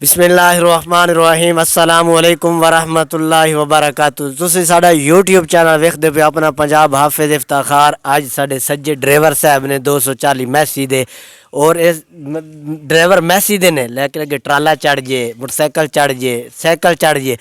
बिस्मिल्लाहिर्रहमानिर्रहीम अस्सलाम वालेकुम वरहमतुल्लाहि वबरकातुहू। तुसीं साडा यूट्यूब चैनल वेखदे पे अपना पंजाब हाफिज इफ्ताखार। अज साडे सज्जे ड्राइवर साहब ने 240 मैसी दे और इस ड्राइवर मैसी दे ने लेकिन अगे ट्राला चढ़ जे, मोटरसाइकिल चढ़ जे, साइकिल चढ़ जे,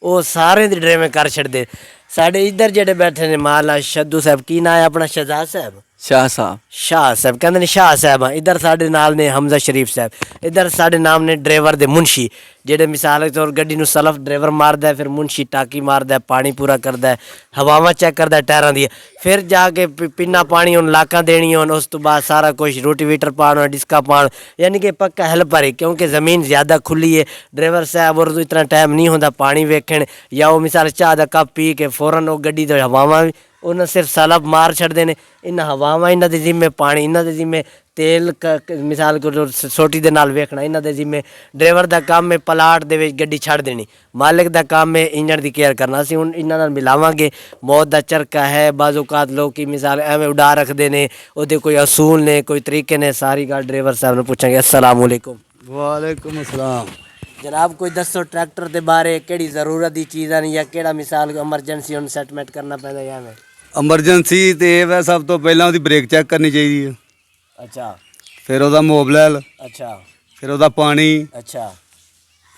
वो सारे दी ड्राइविंग कर छड़दे। साडे इधर जेडे बैठे ने माला शद्दू साहब, की ना है अपना? शहजाद साहब, शाह साहब, शाह साहब कहते ने शाह साहब। इधर साढ़े नाल ने हमजा शरीफ साहब। इधर साढ़े नाम ने ड्राइवर दे मुंशी, जेडे मिसाल के तौर गड्डी नूं सलफ ड्राइवर मारदा है, फिर मुंशी टाकी मारदा है, पानी पूरा करदा है, हवावां चेक करदा है टायरां दी, फिर जाके पिन्ना पानी उन लाकां देनी होन, उस तो बाद सारा कुछ रोटीवेटर पाना, डिस्का पाना, यानी कि पक्का हेल्पर है। क्योंकि ज़मीन ज़्यादा खुली है, ड्राइवर साहब और इतना टाइम नहीं होंदा पानी वेखण, या वो मिसाल चाह दा कप पी के फौरन वो गड्डी तो हवावां उन्हें सिर्फ सलब मार छड़ते हैं। इन्हें हवावां इन्हों के जिम्मे, पानी इन्हों के जिम्मे, तेल मिसाल को सोटी दे नाल वेखना इन्हों के जिम्मे। ड्राइवर का काम है प्लाट दे विच गड्डी छड़ देनी, मालिक का काम है इंजन की केयर करना। असीं हुण इन्हां नाल मिलावांगे। मौत का झरका है, बाज़ौकात लोग की मिसाल एवें उड़ा रखते हैं, उहदे कोई असूल ने, कोई तरीके ने, सारी गल ड्राइवर साहब ने पूछांगे। अस्सलाम वालेकुम। वालेकुम अस्सलाम। जनाब कोई दसो ट्रैक्टर के बारे, किहड़ी जरूरत की चीज़ां ने, या किहड़ा मिसाल एमरजेंसी हुण सैटमेंट करना पैंदा या एवें? एमरजेंसी तो ये वै सब तो पहला उसकी ब्रेक चेक करनी चाहिए, अच्छा फिर वह मोबलैल, अच्छा फिर वह पानी, अच्छा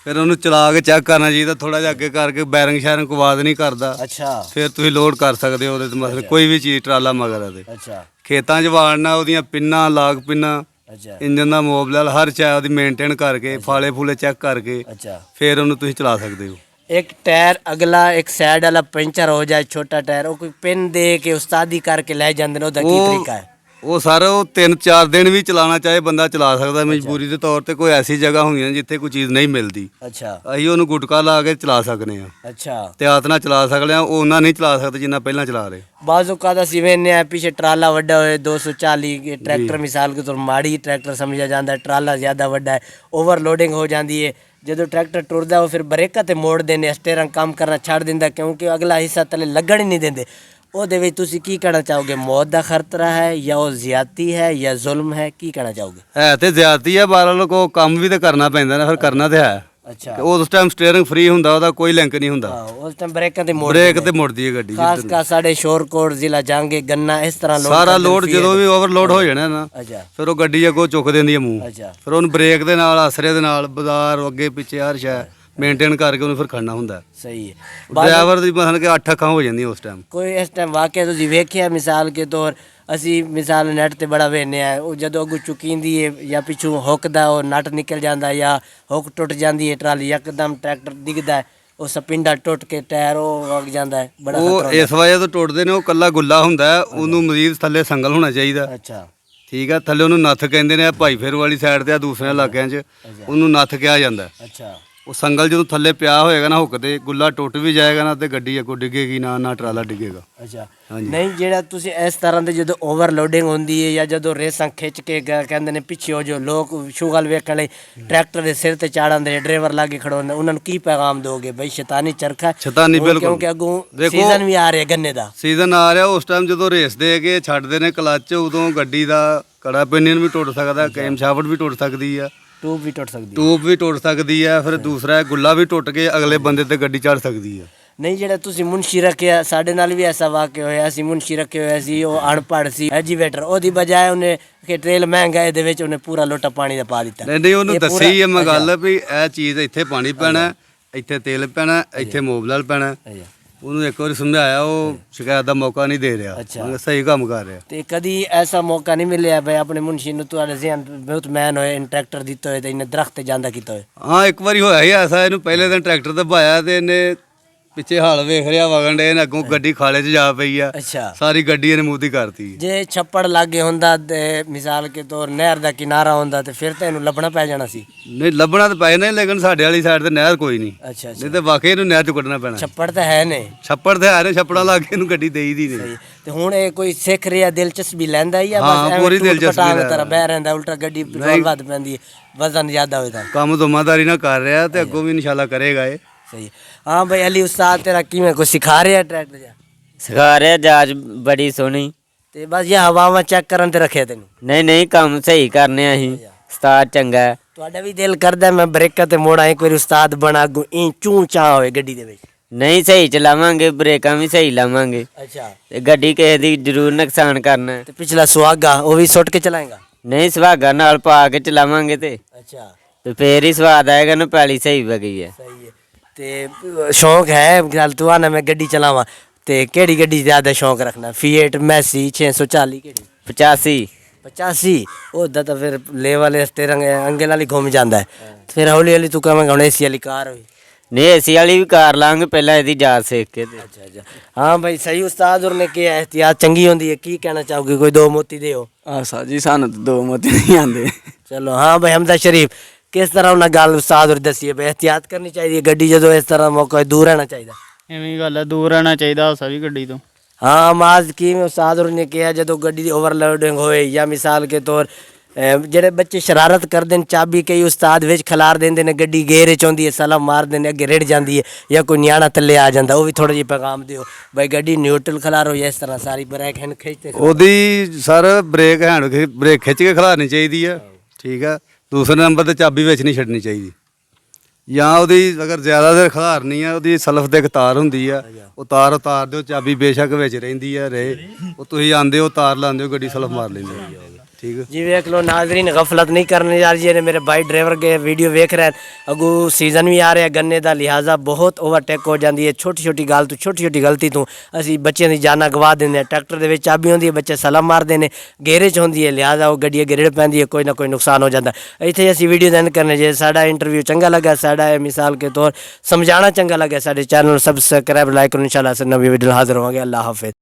फिर उन्होंने चला के चेक करना चाहिए थोड़ा जिहा अगे करके बैरिंग शैरिंग को आवाज़ नहीं करता, अच्छा फिर तुम लोड कर सकते हो। मतलब कोई भी चीज़ ट्राला मगर है अच्छा खेतों च वाड़ना, वो पिन्ना लाग पिन्ना, अच्छा इंजन का मोबलैल हर चीज़ उसकी मेनटेन करके फाले फूले चेक करके अच्छा। फिर उन्होंने तुम चला सकते हो। एक टायर अगला एक साइड वाला पंचर हो जाए, छोटा टायर, वो कोई पिन दे के उस्तादी करके ले जाते हैं, की तरीका है? वो सर वो 3-4 दिन भी चलाना चाहे बंदा चला सकता। मजबूरी के तौर पर कोई ऐसी जगह होंगी जिथे कोई चीज़ नहीं मिलती, अच्छा अं उन्होंने गुटका ला के चला सकते हैं, अच्छा त्यात ना चला सकते हैं। उन्ना नहीं चला सकते जिन्ना पहला चला रहे। बाज़ौकात असीं वेखने आ पीछे ट्राला वड्डा होए 240 ट्रैक्टर मिसाल के तौर माड़ी ट्रैक्टर समझा जाता है, ट्राला ज़्यादा वड्डा है, ओवरलोडिंग हो जाती है। जो ट्रैक्टर टुरदा वो फिर ब्रेकां ते मोड़ देने, स्टेयरिंग काम करना छड़ दिंदा, क्योंकि अगला हिस्सा थले लगन ही नहीं देंदे। ਉਹਦੇ ਵਿੱਚ ਤੁਸੀਂ ਕੀ ਕਹਿਣਾ ਚਾਹੋਗੇ? मौत का खतरा है या वो ज्यादती है या जुल्म है, की कहना चाहोगे? है तो ज्यादती है, बार को काम भी तो करना पैंदा ना, फिर करना तो है। अच्छा उस टाइम स्टेयरिंग फ्री हुंदा, ਉਹਦਾ कोई लिंक नहीं हुंदा, उस टाइम ब्रेकां ते मोड़ ब्रेक ते मुड़दी है गड्डी। खास कर साढ़े शोरकोट जिला जांगे गन्ना इस तरह लोड सारा लोड जो भी ओवरलोड हो जाना ना, अच्छा फिर वो गड्डी अगों चुक देंदी है मूंह, अच्छा फिर ਉਹਨੂੰ ब्रेक ਦੇ ਨਾਲ ਆਸਰੇ ਦੇ ਨਾਲ ਬਾਜ਼ਾਰ ਅੱਗੇ ਪਿੱਛੇ ਹਰ ਸ਼ੈ मेनटेन करके ਉਹਨੂੰ ਫਿਰ ਖੜਨਾ ਹੁੰਦਾ। सही है। ड्राइवर ਦੀ ਮਤਲਬ ਕਿ 8 ਅੱਖਾਂ ਹੋ ਜਾਂਦੀਆਂ उस टाइम। कोई इस टाइम वाकई तुसीं वेखिया मिसाल के तौर असी मिसाल नेट ते बड़ा वेखने आ, वो जदों अगू चुकींदी है या पिछू हुक दा वो नट निकल जाता या हुक टुट जाती है, ट्राली यकदम ट्रैक्टर डिगदा है, वो सपिंडा टुट के टायर वो वग जाता है, बड़ा ਉਹ ਇਸ ਵਜ੍ਹਾ ਤੋਂ ਟੁੱਟਦੇ ਨੇ, ਉਹ ਕੱਲਾ ਗੁੱਲਾ ਹੁੰਦਾ ਹੈ, ਉਹਨੂੰ ਮਜ਼ੀਦ ਥੱਲੇ ਸੰਗਲ ਹੋਣਾ ਚਾਹੀਦਾ। अच्छा ਠੀਕ ਆ, ਥੱਲੇ ਉਹਨੂੰ ਨੱਥ ਕਹਿੰਦੇ ਨੇ, ਭਾਈ ਫੇਰ ਵਾਲੀ ਸਾਈਡ ਤੇ ਆ ਦੂਸਰੇ ਇਲਾਕਿਆਂ 'ਚ ਉਹਨੂੰ ਨੱਥ ਕਿਹਾ ਜਾਂਦਾ। अच्छा ਉਹ ਸੰਗਲ ਜਦੋਂ ਥੱਲੇ ਪਿਆ ਹੋਏਗਾ ਨਾ ਹੁੱਕ ਤੇ, ਗੁੱਲਾ ਟੁੱਟ ਵੀ ਜਾਏਗਾ ਨਾ ਤੇ ਗੱਡੀ ਅੱਗੋਂ ਡਿੱਗੇਗੀ ਨਾ ਟਰਾਲਾ ਡਿੱਗੇਗਾ। अच्छा ਹਾਂਜੀ। नहीं जेड़ा तुसी इस तरह ਦੇ ਜਦੋਂ ओवरलोडिंग ਹੁੰਦੀ ਹੈ ਜਾਂ ਜਦੋਂ ਰੇਸਾਂ ਖਿੱਚ ਕੇ ਕਹਿੰਦੇ ਨੇ ਪਿੱਛੇ ਹੋ ਜੋ ਲੋਕ ਸ਼ੁਗਲ ਵੇਖਣ ਲਈ ਟਰੈਕਟਰ ਦੇ ਸਿਰ ਤੇ ਚਾੜਾਂਦੇ, ਡਰਾਈਵਰ ਲਾਗੇ ਖੜੋਂਦੇ, ਉਹਨਾਂ ਨੂੰ ਕੀ ਪੈਗਾਮ ਦੋਗੇ? ਬਈ ਸ਼ੈਤਾਨੀ ਚਰਖਾ ਸ਼ੈਤਾਨੀ ਬਿਲਕੁਲ, ਕਿਉਂਕਿ ਅੱਗੋਂ ਦੇਖੋ ਸੀਜ਼ਨ ਵੀ ਆ ਰਿਹਾ ਗੰਨੇ ਦਾ, ਸੀਜ਼ਨ ਆ ਰਿਹਾ। ਉਸ ਟਾਈਮ ਜਦੋਂ ਰੇਸ ਦੇ ਕੇ ਛੱਡਦੇ ਨੇ ਕਲੱਚ, ਉਦੋਂ ਗੱਡੀ ਦਾ ਕੜਾ ਪਿਨੀਅਨ ਵੀ ਟੁੱਟ ਸਕਦਾ, ਕੈਮ ਸ਼ਾਫਟ ਵੀ ਟੁੱਟ ਸਕਦੀ ਆ, ਟੂਬ ਵੀ ਟੁੱਟ ਸਕਦੀ ਹੈ, ਟੂਬ ਵੀ ਟੁੱਟ ਸਕਦੀ ਆ, ਫਿਰ ਦੂਸਰਾ ਗੁੱਲਾ ਵੀ ਟੁੱਟ ਕੇ ਅਗਲੇ ਬੰਦੇ ਤੇ ਗੱਡੀ ਚੜ ਸਕਦੀ ਆ। ਨਹੀਂ ਜਿਹੜਾ ਤੁਸੀਂ ਮੁਨਸ਼ੀ ਰੱਖਿਆ, ਸਾਡੇ ਨਾਲ ਵੀ ਐਸਾ ਵਾਕਿਆ ਹੋਇਆ। ਅਸੀਂ ਮੁਨਸ਼ੀ ਰੱਖੇ ਹੋਇਆ ਸੀ, ਉਹ ਅਨਪੜ੍ਹ ਸੀ ਐਜੀਵੇਟਰ, ਉਹਦੀ ਬਜਾਏ ਉਹਨੇ ਕਿ ਟ੍ਰੇਲ ਮਹਿੰਗਾ ਇਹਦੇ ਵਿੱਚ ਉਹਨੇ ਪੂਰਾ ਲੋਟਾ ਪਾਣੀ ਦਾ ਪਾ ਦਿੱਤਾ। ਨਹੀਂ ਉਹਨੂੰ ਦੱਸੀ ਹੈ ਮੈਂ ਗੱਲ ਵੀ ਇਹ ਚੀਜ਼ ਇੱਥੇ ਪਾਣੀ ਪੈਣਾ, ਇੱਥੇ ਤੇਲ ਪੈਣਾ, ਇੱਥੇ ਮੋਬਲਲ ਪੈਣਾ। ਉਹਨੂੰ ਇੱਕ ਵਾਰੀ ਸਮਝਾਇਆ, ਉਹ ਸ਼ਿਕਾਇਤ ਦਾ ਮੌਕਾ ਨਹੀਂ ਦੇ ਰਿਹਾ, ਸਹੀ ਕੰਮ ਕਰ ਰਿਹਾ। ਤੇ ਕਦੀ ਐਸਾ ਮੌਕਾ ਨਹੀਂ ਮਿਲਿਆ ਬਈ ਆਪਣੇ ਮੁਨਸ਼ੀ ਨੂੰ ਤੁਹਾਡੇ ਜ਼ਿਹਨ ਬਹੁਤ ਮੈਨ ਹੋਏ, ਟਰੈਕਟਰ ਦਿੱਤਾ ਹੋਏ ਤੇ ਇਹਨੇ ਦਰਖਤ ਤੇ ਜਾਂਦਾ ਕੀਤਾ ਹੋਏ? ਹਾਂ ਇੱਕ ਵਾਰੀ ਹੋਇਆ ਹੀ ਐਸਾ, ਇਹਨੂੰ ਪਹਿਲੇ ਦਿਨ ਟਰੈਕਟਰ ਤੇ ਭਾਇਆ ਤੇ ਇਹਨੇ ਪਿੱਛੇ ਹਾਲ ਵੇਖ ਰਿਹਾ ਵਗਣ ਡੇ, ਅੱਗੋਂ ਗੱਡੀ ਖਾਲੇ 'ਚ ਜਾ ਪਈ ਆ, ਅੱਛਾ ਸਾਰੀ ਗੱਡੀ ਇਹਨੇ ਮੂਦੀ ਕਰਤੀ। ਜੇ ਛੱਪੜ ਲਾਗੇ ਹੁੰਦਾ ਤੇ ਮਿਸਾਲ ਕੇ ਤੌਰ ਨਹਿਰ ਦਾ ਕਿਨਾਰਾ ਹੁੰਦਾ ਤੇ ਫਿਰ ਤਾਂ ਇਹਨੂੰ ਲੱਭਣਾ ਪੈ ਜਾਣਾ ਸੀ। ਨਹੀਂ ਲੱਭਣਾ ਤਾਂ ਪੈ ਨਹੀਂ, ਲੇਕਿਨ ਸਾਡੇ ਵਾਲੀ ਸਾਈਡ ਤੇ ਨਹਿਰ ਕੋਈ ਨਹੀਂ, ਅੱਛਾ ਨਹੀਂ ਤੇ ਵਾਕਈ ਇਹਨੂੰ ਨਹਿਰ 'ਚ ਕੱਢਣਾ ਪੈਣਾ। ਛੱਪੜ ਤਾਂ ਹੈ ਨੇ, ਛੱਪੜ ਤੇ ਆ ਰਹੇ, ਛੱਪੜਾਂ ਲਾ ਕੇ ਇਹਨੂੰ ਗੱਡੀ ਦੇਈਦੀ ਨਹੀਂ। ਤੇ ਹੁਣ ਇਹ ਕੋਈ ਸਿੱਖ ਰਿਹਾ, ਦਿਲਚਸਪੀ ਲੈਂਦਾ ਜਾਂ ਹਾਂ, ਬਸ ਪੂਰੀ ਦਿਲਚਸਪੀ ਤਰ੍ਹਾਂ ਬਹਿ ਰਹਿੰਦਾ, ਉਲਟਾ ਗੱਡੀ ਪੈਟਰੋਲ ਵੱਧ ਪੈਂਦੀ ਹੈ, ਵਜ਼ਨ ਜ਼ਿਆਦਾ ਹੋਏ ਤਾਂ? ਕੰਮ ਦੁਮਾਦਾਰੀ ਨਾਲ ਕਰ ਰਿਹਾ ਤੇ ਅੱਗੋਂ ਵੀ ਇਨਸ਼ਾਅੱਲਾ ਕਰੇਗਾ ਇਹ। ਸਹੀ। हाँ भाई अली उस्ताद तेरा किमें कुछ सिखा रहे हैं ट्रैक्टर जा? सिखा रहे जाज बड़ी सोनी ते बस ये हवावां चेक करन ते रखे तेन? नहीं नहीं काम सही करने अहीं उस्ताद चंगा है। ਤੁਹਾਡਾ ਵੀ ਦਿਲ ਕਰਦਾ ਮੈਂ ਬ੍ਰੇਕਾਂ ਤੇ ਮੋੜਾਂ ਇੱਕ ਵਾਰੀ ਉਸਤਾਦ ਬਣਾ ਅੱਗੋਂ ਇਂ ਚੂੰ ਚਾਂ ਹੋਏ ਗੱਡੀ ਦੇ ਵਿੱਚ? ਨਹੀਂ ਸਹੀ ਚਲਾਵਾਂਗੇ, ਬ੍ਰੇਕਾਂ ਵੀ ਸਹੀ ਲਾਵਾਂਗੇ ਅੱਛਾ ਤੇ ਗੱਡੀ ਕਿਸੇ ਦੀ ਜ਼ਰੂਰ ਨੁਕਸਾਨ ਕਰਨਾ। ਤੇ ਪਿਛਲਾ ਸੁਹਾਗਾ ਉਹ ਵੀ ਸੁੱਟ ਕੇ ਚਲਾਏਗਾ? ਨਹੀਂ ਸੁਹਾਗਾ ਨਾਲ ਪਾ ਕੇ ਚਲਾਵਾਂਗੇ ਤੇ ਅੱਛਾ ਫੇਰ ਹੀ ਸਵਾਦ ਆਏਗਾ ਨਾ, ਪੈਲੀ ਸਹੀ ਵਗੀ ਹੈ। ਸਹੀ ਹੈ। ਤੇ ਸ਼ੌਂਕ ਹੈ ਗੱਲ ਤੂੰ ਆਣਾ ਮੈਂ ਗੱਡੀ ਚਲਾਵਾਂ, ਤੇ ਕਿਹੜੀ ਗੱਡੀ ਜ਼ਿਆਦਾ ਸ਼ੌਂਕ ਰੱਖਣਾ? ਫੀਏਟ, ਮੈਸੀ, 640 ਕਿਹੜੀ? 85 85 ਉਹਦਾ ਤਾਂ ਫਿਰ ਲੇ ਵਾਲੇ ਰਸਤੇ ਅੰਗੇ ਨਾਲ ਹੀ ਘੁੰਮ ਜਾਂਦਾ ਹੈ। ਫਿਰ ਹੌਲੀ ਹੌਲੀ ਤੂੰ ਕਹਾਂਗਾ ਹੁਣ ਏਸੀ ਵਾਲੀ ਕਾਰ ਹੋਈ। ਨਹੀਂ ਏਸੀ ਵਾਲੀ ਵੀ ਕਾਰ ਲਾਂਗੇ, ਪਹਿਲਾਂ ਇਹਦੀ ਜਾਚ ਸਿੱਖ ਕੇ ਤੇ। ਅੱਛਾ ਹਾਂ ਭਾਈ ਸਹੀ ਉਸਤਾਦ ਹੋਰ ਨੇ ਕਿਹਾ ਇhtiyat ਚੰਗੀ ਹੁੰਦੀ ਹੈ। ਕੀ ਕਹਿਣਾ ਚਾਹੋਗੇ? ਕੋਈ ਦੋ ਮੋਤੀ ਦਿਓ। ਆਸਾ ਜੀ ਸਾਨੂੰ ਤਾਂ ਦੋ ਮੋਤੀ ਨਹੀਂ ਆਉਂਦੇ। ਚਲੋ ਹਾਂ ਭਾਈ ਹਮਜ਼ਾ ਸ਼ਰੀਫ ਕਿਸ ਤਰ੍ਹਾਂ ਉਹਨਾਂ ਗੱਲ ਉਸਤਾਦ ਹੋਰ ਦੱਸੀਏ ਬਈ ਇhtiyat ਕਰਨੀ ਚਾਹੀਦੀ ਹੈ ਗੱਡੀ ਜਦੋਂ ਇਸ ਤਰ੍ਹਾਂ ਮੌਕਾ ਹੋਏ, ਦੂਰ ਰਹਿਣਾ ਚਾਹੀਦਾ? ਐਵੇਂ ਗੱਲ ਹੈ, ਦੂਰ ਰਹਿਣਾ ਚਾਹੀਦਾ ਹਾਸਾ ਵੀ ਗੱਡੀ ਤੋਂ। ਹਾਂ ਮਾਜ਼ ਕਿਵੇਂ ਉਸਤਾਦ ਹੋਰ ਨੇ ਕਿਹਾ ਜਦੋਂ ਗੱਡੀ ਦੀ ਓਵਰਲੋਡਿੰਗ ਹੋਏ ਜਾਂ ਮਿਸਾਲ ਕੇ ਤੌਰ ਜਿਹੜੇ ਬੱਚੇ ਸ਼ਰਾਰਤ ਕਰਦੇ ਨੇ, ਚਾਬੀ ਕਈ ਉਸਤਾਦ ਵਿੱਚ ਖਿਲਾਰ ਦਿੰਦੇ ਨੇ, ਗੱਡੀ ਗੇਰ ਚ ਆਉਂਦੀ ਹੈ, ਸਲਾਮ ਮਾਰਦੇ ਨੇ, ਅੱਗੇ ਰਿੜ ਜਾਂਦੀ ਹੈ ਜਾਂ ਕੋਈ ਨਿਆਣਾ ਥੱਲੇ ਆ ਜਾਂਦਾ, ਉਹ ਵੀ ਥੋੜਾ ਜਿਹਾ ਪੈਗਾਮ ਦਿਓ ਬਈ ਗੱਡੀ ਨਿਊਟਰਲ ਖਿਲਾਰੋ ਜਾਂ ਇਸ ਤਰ੍ਹਾਂ ਸਾਰੀ ਬ੍ਰੇਕ ਹੈਂਡ ਖਿੱਚਦੇ ਉਹਦੀ ਸਰ ਬ੍ਰੇਕ ਬ੍ਰੇਕ ਖਿੱਚ ਕੇ ਖਿਲਾਰਨੀ ਚਾਹੀਦੀ ਆ, ਠੀਕ ਆ। ਦੂਸਰੇ ਨੰਬਰ ਤੇ ਚਾਬੀ ਵਿੱਚ ਨਹੀਂ ਛੱਡਣੀ ਚਾਹੀਦੀ, ਜਾਂ ਉਹਦੀ ਅਗਰ ਜ਼ਿਆਦਾ ਦੇਰ ਖਿਲਾਰਨੀ ਆ, ਉਹਦੀ ਸਲਫ ਦੇ ਇੱਕ ਤਾਰ ਹੁੰਦੀ ਆ, ਉਹ ਤਾਰ ਉਤਾਰ ਦਿਓ, ਚਾਬੀ ਬੇਸ਼ੱਕ ਵਿੱਚ ਰਹਿੰਦੀ ਆ ਰਹੇ, ਉਹ ਤੁਸੀਂ ਆਂਦੇ ਹੋ ਤਾਰ ਲਾਉਂਦੇ ਹੋ, ਗੱਡੀ ਸਲਫ ਮਾਰ ਲੈਂਦੀ ਆ। ठीक है जी वेख लो नाजरीन, गफलत नहीं करने जा रही है। मेरे भाई ड्राइवर के वीडियो वेख रहे हैं, अगू सीजन भी आ रहा है गन्ने का, लिहाजा बहुत ओवरटेक हो जाती है। छोटी छोटी गल तो छोटी छोटी गलती तो असी बच्चों की जाना गवा देंगे। ट्रैक्टर के चाबी होंगी है, बच्चे सलाम मारते हैं, गेरे च होंगी है, लिहाजा वो गड्डी गिरड़ पैंदी है, कोई ना कोई नुकसान हो जाता है। इतने असी वीडियो एंड करने जे साडा इंटरव्यू चंगा लगा, साडा मिसाल के तौर समझाना चंगा लगा, साडे चैनल सब्सक्राइब लाइक करो। इंशाल्लाह नवी वीडियो हाजिर होंगे। अल्लाह हाफिज़।